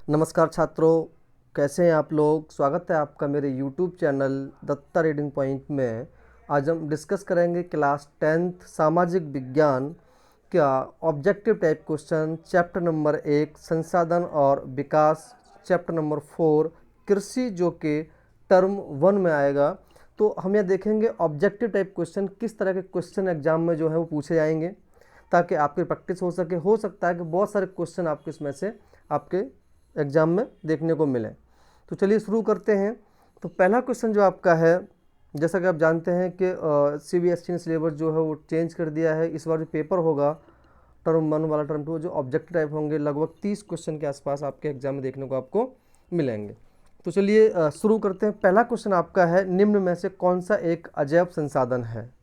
नमस्कार छात्रों, कैसे हैं आप लोग। स्वागत है आपका मेरे YouTube channel Datta reading point में। आज हम डिस्कस करेंगे क्लास 10th सामाजिक विज्ञान का objective type question chapter number 1 संसाधन और विकास, चैप्टर नंबर 4 कृषि, जो कि टर्म 1 में आएगा। तो हम यह देखेंगे ऑब्जेक्टिव टाइप क्वेश्चन किस तरह के क्वेश्चन एग्जाम में जो है वो पूछे जाएंगे, ताकि आपकी प्रैक्टिस हो सके। हो सकता है कि बहुत सारे क्वेश्चन आपके इसमें से आपके एग्ज़ाम में देखने को मिले। तो चलिए शुरू करते हैं। तो पहला क्वेश्चन जो आपका है, जैसा कि आप जानते हैं कि CBSE ने सिलेबस जो है वो चेंज कर दिया है। इस बार जो पेपर होगा टर्म 1 वाला, टर्म 2 जो ऑब्जेक्टिव टाइप होंगे, लगभग 30 क्वेश्चन के आसपास आपके एग्जाम में देखने को आपको मिलेंगे। तो चलिए शुरू करते हैं। पहला क्वेश्चन आपका है, निम्न में से कौन सा एक अजैव संसाधन है।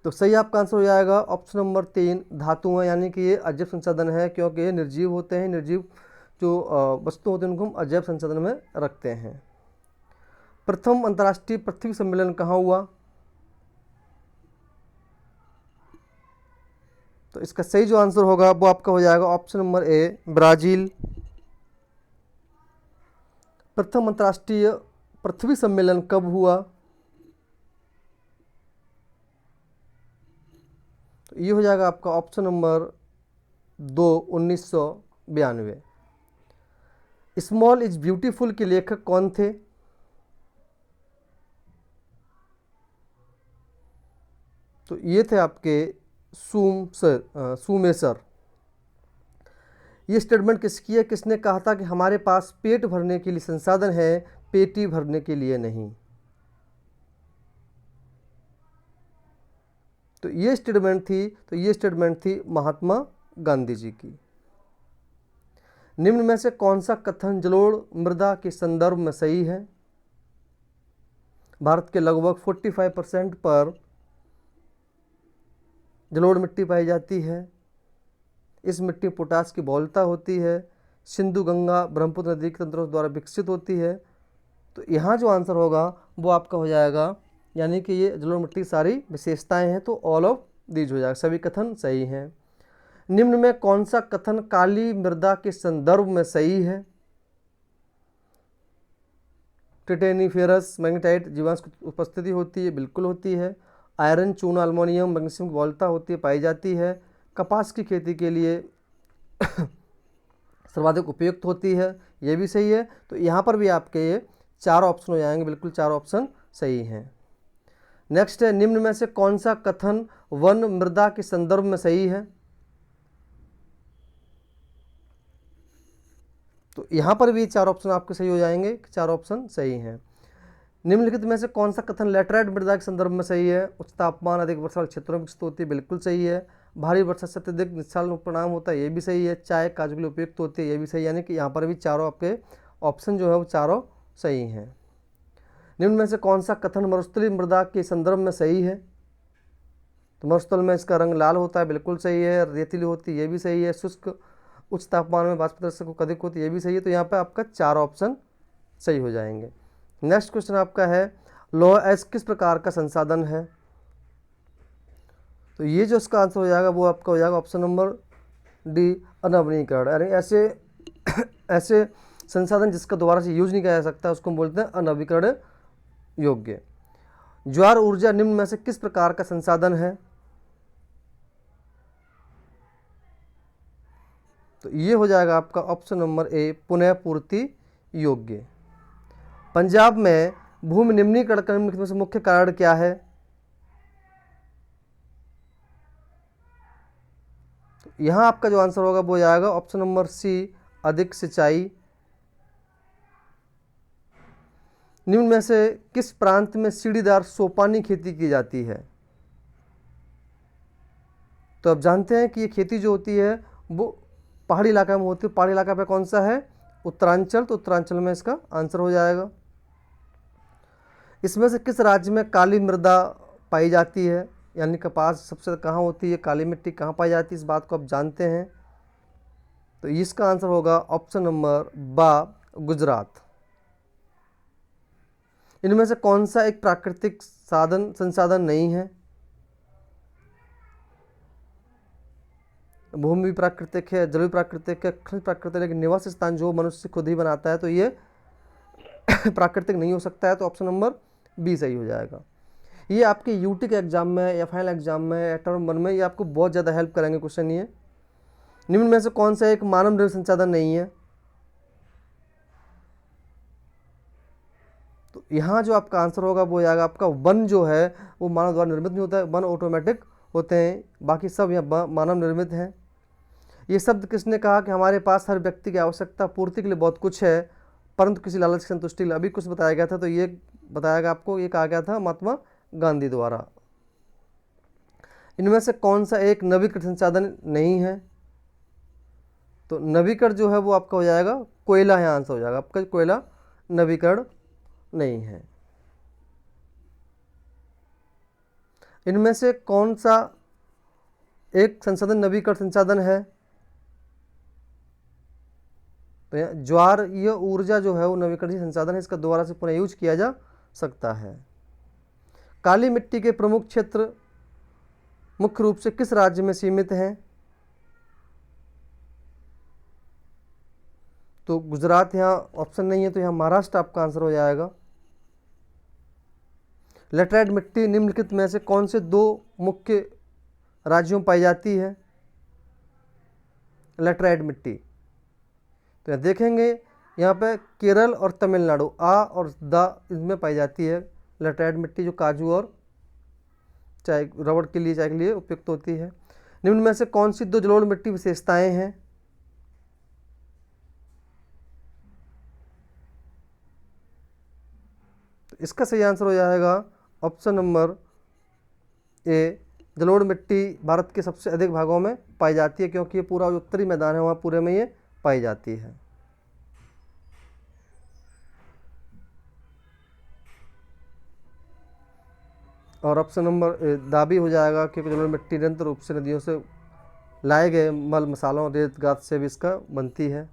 तो सही आपका आंसर हो जाएगा ऑप्शन नंबर 3 धातु है, यानी कि ये अजैव संसाधन है, क्योंकि ये निर्जीव होते हैं। निर्जीव जो वस्तु होते हैं उनको हम अजैव संसाधन में रखते हैं। प्रथम अंतर्राष्ट्रीय पृथ्वी सम्मेलन कहाँ हुआ। तो इसका सही जो आंसर होगा वो आपका हो जाएगा ऑप्शन नंबर ए ब्राजील। प्रथम अंतर्राष्ट्रीय पृथ्वी सम्मेलन कब हुआ। तो ये हो जाएगा आपका option number 2 1992। Small is beautiful के लेखक कौन थे। तो ये थे आपके सुमेसर। ये स्टेटमेंट किसकी है, किसने कहा था कि हमारे पास पेट भरने के लिए संसाधन है, पेटी भरने के लिए नहीं। तो ये स्टेटमेंट थी महात्मा गांधी जी की। निम्न में से कौन सा कथन जलोढ़ मृदा के संदर्भ में सही है। भारत के लगभग 45% पर जलोढ़ मिट्टी पाई जाती है। इस मिट्टी में पोटास की बहुलता होती है। सिंधु गंगा ब्रह्मपुत्र नदी के तंत्रों द्वारा विकसित होती है। तो यहाँ जो आंसर होगा वो आपका हो जाएगा, यानी कि ये जलोढ़ मिट्टी की सारी विशेषताएं हैं, तो ऑल ऑफ दीज हो जाएगा, सभी कथन सही हैं। निम्न में कौन सा कथन काली मृदा के संदर्भ में सही है। टिटेनिफेरस मैग्नेटाइट जीवांश की उपस्थिति होती है, बिल्कुल होती है। आयरन चूना अल्मोनियम मैग्नीशियम की बहुलता होती है, पाई जाती है। कपास की खेती के लिए सर्वाधिक उपयुक्त होती है, ये भी सही है। तो यहाँ पर भी आपके ये 4 ऑप्शन हो जाएंगे, बिल्कुल 4 ऑप्शन सही हैं। नेक्स्ट है, निम्न में से कौन सा कथन वन मृदा के संदर्भ में सही है। तो यहाँ पर भी 4 ऑप्शन आपके सही हो जाएंगे, 4 ऑप्शन सही हैं। निम्नलिखित में से कौन सा कथन लैटेराइट मृदा के संदर्भ में सही है। उच्च तापमान अधिक वर्षा वाले क्षेत्रों में विकसित होती है, बिल्कुल सही है। भारी वर्षा से अत्यधिक निस्सारण परिणाम होता है, ये भी सही है। चाय काजू के लिए उपयुक्त होती है, ये भी सही है। यानी कि यहाँ पर भी चारों आपके ऑप्शन जो है वो चारों सही हैं। निम्न में से कौन सा कथन मरुस्थलीय मृदा के संदर्भ में सही है। तो मरुस्थल में इसका रंग लाल होता है, बिल्कुल सही है। रेतीली होती है, ये भी सही है। शुष्क उच्च तापमान में वाष्प अधिक होती है, ये भी सही है। तो यहाँ पर आपका 4 ऑप्शन सही हो जाएंगे। नेक्स्ट क्वेश्चन आपका है, लौह एस किस प्रकार का संसाधन है। तो ये जो इसका आंसर हो जाएगा वो आपका हो जाएगा ऑप्शन नंबर डी अनवनीकरण। यानी ऐसे ऐसे संसाधन जिसका दोबारा से यूज नहीं किया जा सकता उसको हम बोलते हैं अनवीकरण योग्य। ज्वार ऊर्जा निम्न में से किस प्रकार का संसाधन है। तो ये हो जाएगा आपका ऑप्शन नंबर ए पुनः पूर्ति योग्य। पंजाब में भूमि निम्नीकरण का निम्नलिखित में से मुख्य कारण क्या है। तो यहाँ आपका जो आंसर होगा वो जाएगा ऑप्शन नंबर सी अधिक सिंचाई। निम्न में से किस प्रांत में सीढ़ीदार सोपानी खेती की जाती है। तो आप जानते हैं कि ये खेती जो होती है वो पहाड़ी इलाका में होती है। पहाड़ी इलाका पे कौन सा है, उत्तरांचल। तो उत्तरांचल में इसका आंसर हो जाएगा। इसमें से किस राज्य में काली मृदा पाई जाती है, यानी कपास सबसे कहाँ होती है, काली मिट्टी कहाँ पाई जाती है, इस बात को आप जानते हैं। तो इसका आंसर होगा ऑप्शन नंबर बा गुजरात। इनमें से कौन सा एक प्राकृतिक संसाधन नहीं है। भूमि भी प्राकृतिक है, जल भी प्राकृतिक है, खनिज प्राकृतिक है, लेकिन निवास स्थान जो मनुष्य खुद ही बनाता है तो ये प्राकृतिक नहीं हो सकता है। तो ऑप्शन नंबर बी सही हो जाएगा। ये आपके यूटी के एग्जाम में या फाइनल एग्जाम में या टर्म 1 में ये आपको बहुत ज़्यादा हेल्प करेंगे क्वेश्चन ये। निम्न में से कौन सा एक मानव निर्मित संसाधन नहीं है? तो यहाँ जो आपका आंसर होगा वो आएगा आपका वन जो है वो मानव द्वारा निर्मित नहीं होता है, वन ऑटोमेटिक होते हैं, बाकी सब यहाँ मानव निर्मित हैं। ये शब्द किसने कहा कि हमारे पास हर व्यक्ति की आवश्यकता पूर्ति के लिए बहुत कुछ है परंतु किसी लालच की संतुष्टि के लिए अभी कुछ बताया गया था। तो ये बताया गया आपको, ये कहा गया था महात्मा गांधी द्वारा। इनमें से कौन सा एक नवीकरण संसाधन नहीं है? तो नवीकरण जो है वो आपका हो जाएगा कोयला, है आंसर हो जाएगा आपका कोयला नवीकरण नहीं है। इनमें से कौन सा एक संसाधन नवीकरण संसाधन है? तो यहाँ ज्वार, ये ऊर्जा जो है वो नवीकरणीय संसाधन है, इसका दोबारा से पुनः यूज किया जा सकता है। काली मिट्टी के प्रमुख क्षेत्र मुख्य रूप से किस राज्य में सीमित हैं? तो गुजरात यहाँ ऑप्शन नहीं है, तो यहाँ महाराष्ट्र आपका आंसर हो जाएगा। लेटराइट मिट्टी निम्नलिखित में से कौन से दो मुख्य राज्यों में पाई जाती है? लेटराइट मिट्टी तो यहाँ देखेंगे यहाँ पे केरल और तमिलनाडु, आ और द इसमें पाई जाती है लेटराइट मिट्टी, जो काजू और चाय रबड़ के लिए, चाय के लिए उपयुक्त होती है। निम्न में से कौन सी दो जलोढ़ मिट्टी विशेषताएं हैं? तो इसका सही आंसर हो जाएगा ऑप्शन नंबर ए। जलोढ़ मिट्टी भारत के सबसे अधिक भागों में पाई जाती है क्योंकि ये पूरा जो उत्तरी मैदान है वहाँ पूरे में ये पाई जाती है। और ऑप्शन नंबर दाबी हो जाएगा क्योंकि जलोढ़ मिट्टी निरंतर रूप से नदियों से लाए गए मल मसालों रेत गाद से भी इसका बनती है।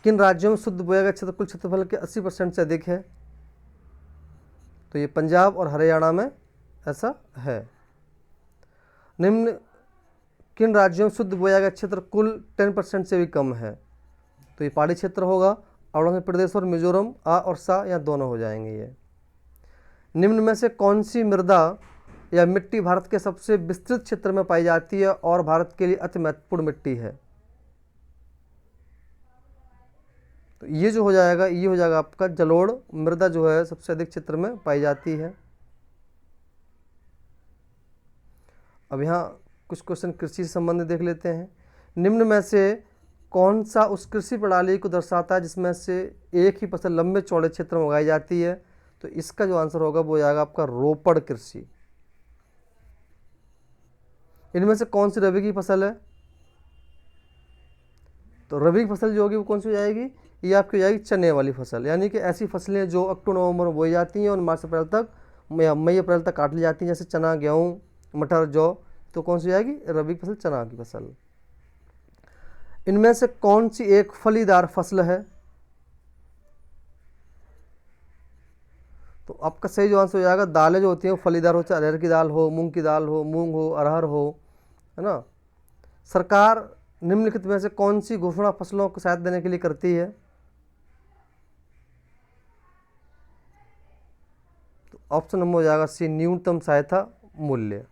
किन राज्यों में शुद्ध बोया गया क्षेत्र कुल क्षेत्रफल के 80% से अधिक है? तो ये पंजाब और हरियाणा में ऐसा है। निम्न किन राज्यों में शुद्ध बोया गया क्षेत्र कुल 10% से भी कम है? तो ये पहाड़ी क्षेत्र होगा, अरुणाचल प्रदेश और मिजोरम, आ और सा यहाँ दोनों हो जाएंगे ये। निम्न में से कौन सी मृदा या मिट्टी भारत के सबसे विस्तृत क्षेत्र में पाई जाती है और भारत के लिए अति महत्वपूर्ण मिट्टी है? तो ये जो हो जाएगा, ये हो जाएगा आपका जलोढ़ मृदा जो है सबसे अधिक क्षेत्र में पाई जाती है। अब यहाँ कुछ क्वेश्चन कृषि से संबंधित देख लेते हैं। निम्न में से कौन सा उस कृषि प्रणाली को दर्शाता है जिसमें से एक ही फसल लंबे चौड़े क्षेत्र में उगाई जाती है? तो इसका जो आंसर होगा वो जाएगा आपका रोपड़ कृषि। इनमें से कौन सी रबी की फसल है? तो रबी की फसल जो होगी वो कौन सी हो जाएगी? ये आपकी हो जाएगी चने वाली फसल, यानी कि ऐसी फसलें जो अक्टूबर नवंबर में बोई जाती हैं और मार्च अप्रैल तक या मई अप्रैल तक काट ली जाती हैं, जैसे चना, गेहूँ, मटर, जौ। तो कौन सी हो जाएगी? रबी की फसल, चना की फसल। इनमें से कौन सी एक फलीदार फसल है? तो आपका सही जो आंसर हो जाएगा दालें जो होती हैं वो फलीदार हो, चाहे अरहर की दाल हो, मूंग की दाल हो, मूंग हो, अरहर हो, है ना। सरकार निम्नलिखित में से कौन सी घोषणा फसलों को सहायता देने के लिए करती है? तो ऑप्शन नंबर हो जाएगा सी, न्यूनतम सहायता मूल्य।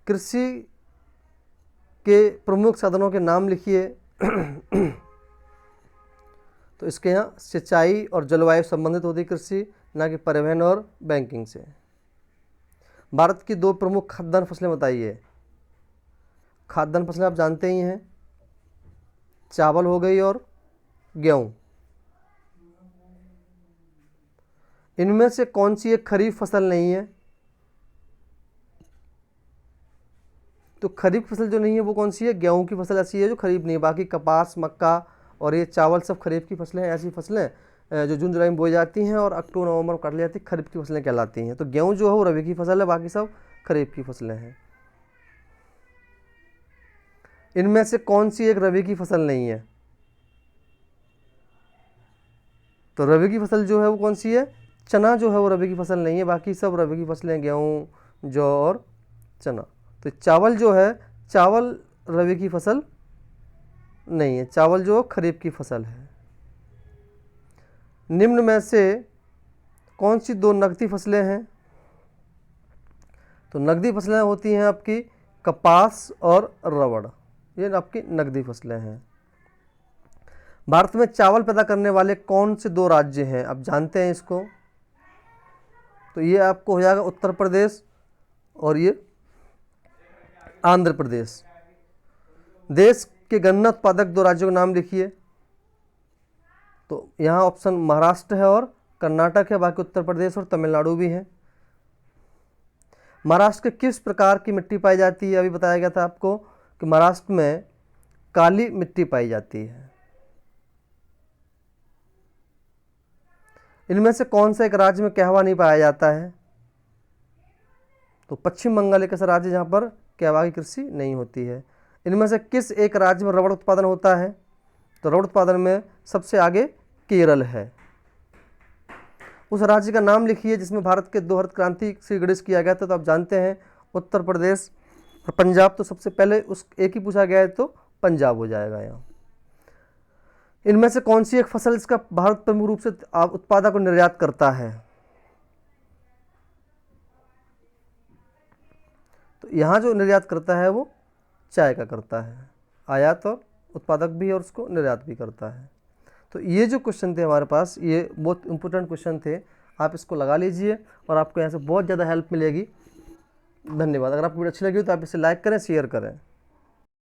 कृषि के प्रमुख साधनों के नाम लिखिए। तो इसके यहाँ सिंचाई और जलवायु संबंधित होती है कृषि, ना कि परिवहन और बैंकिंग से। भारत की दो प्रमुख खाद्यान्न फसलें बताइए। खाद्यान्न फसलें आप जानते ही हैं, चावल हो गई और गेहूं। इनमें से कौन सी एक खरीफ फसल नहीं है? तो खरीफ फसल जो नहीं है वो कौन सी है? गेहूं की फसल ऐसी है जो खरीफ नहीं है। बाकी कपास, मक्का और ये चावल सब खरीफ की फसलें हैं। ऐसी फसलें जो जून जुलाई में बोई जाती हैं और अक्टूबर नवंबर में काट ली जाती है, खरीफ की फसलें कहलाती हैं। तो गेहूं जो है वो रबी की फसल है, बाकी सब खरीफ की फसलें हैं। इनमें से कौन सी एक रबी की फसल नहीं है? तो रबी की फसल जो है वो कौन सी है? चना जो है वो रबी की फसल नहीं है, बाकी सब रबी की फसलें, गेहूँ, जौ और चना। तो चावल जो है, चावल रबी की फसल नहीं है, चावल जो खरीफ की फसल है। निम्न में से कौन सी दो नकदी फसलें हैं? तो नकदी फसलें होती हैं आपकी कपास और रबड़, ये आपकी नकदी फसलें हैं। भारत में चावल पैदा करने वाले कौन से दो राज्य हैं? आप जानते हैं इसको, तो ये आपको हो जाएगा उत्तर प्रदेश और ये आंध्र प्रदेश। देश के गन्ना उत्पादक दो राज्यों के नाम लिखिए। तो यहाँ ऑप्शन महाराष्ट्र है और कर्नाटक है, बाकी उत्तर प्रदेश और तमिलनाडु भी है। महाराष्ट्र के किस प्रकार की मिट्टी पाई जाती है? अभी बताया गया था आपको कि महाराष्ट्र में काली मिट्टी पाई जाती है। इनमें से कौन सा एक राज्य में कहवा नहीं पाया जाता है? तो पश्चिम बंगाल एक ऐसा राज्य जहाँ पर कहवा की कृषि नहीं होती है। इनमें से किस एक राज्य में रबड़ उत्पादन होता है? तो रबड़ उत्पादन में सबसे आगे केरल है। उस राज्य का नाम लिखिए जिसमें भारत के दो हरित क्रांति श्री गणेश किया गया था। तो आप जानते हैं उत्तर प्रदेश और पंजाब, तो सबसे पहले उस एक ही पूछा गया है तो पंजाब हो जाएगा यहाँ। इनमें से कौन सी एक फसल इसका भारत प्रमुख रूप से उत्पादक और निर्यात करता है? तो यहाँ जो निर्यात करता है वो चाय का करता है, आयात और उत्पादक भी और उसको निर्यात भी करता है। तो ये जो क्वेश्चन थे हमारे पास, ये बहुत इंपॉर्टेंट क्वेश्चन थे, आप इसको लगा लीजिए और आपको यहाँ से बहुत ज़्यादा हेल्प मिलेगी। धन्यवाद। अगर आपको वीडियो अच्छी लगी हो तो आप इसे लाइक करें, शेयर करें।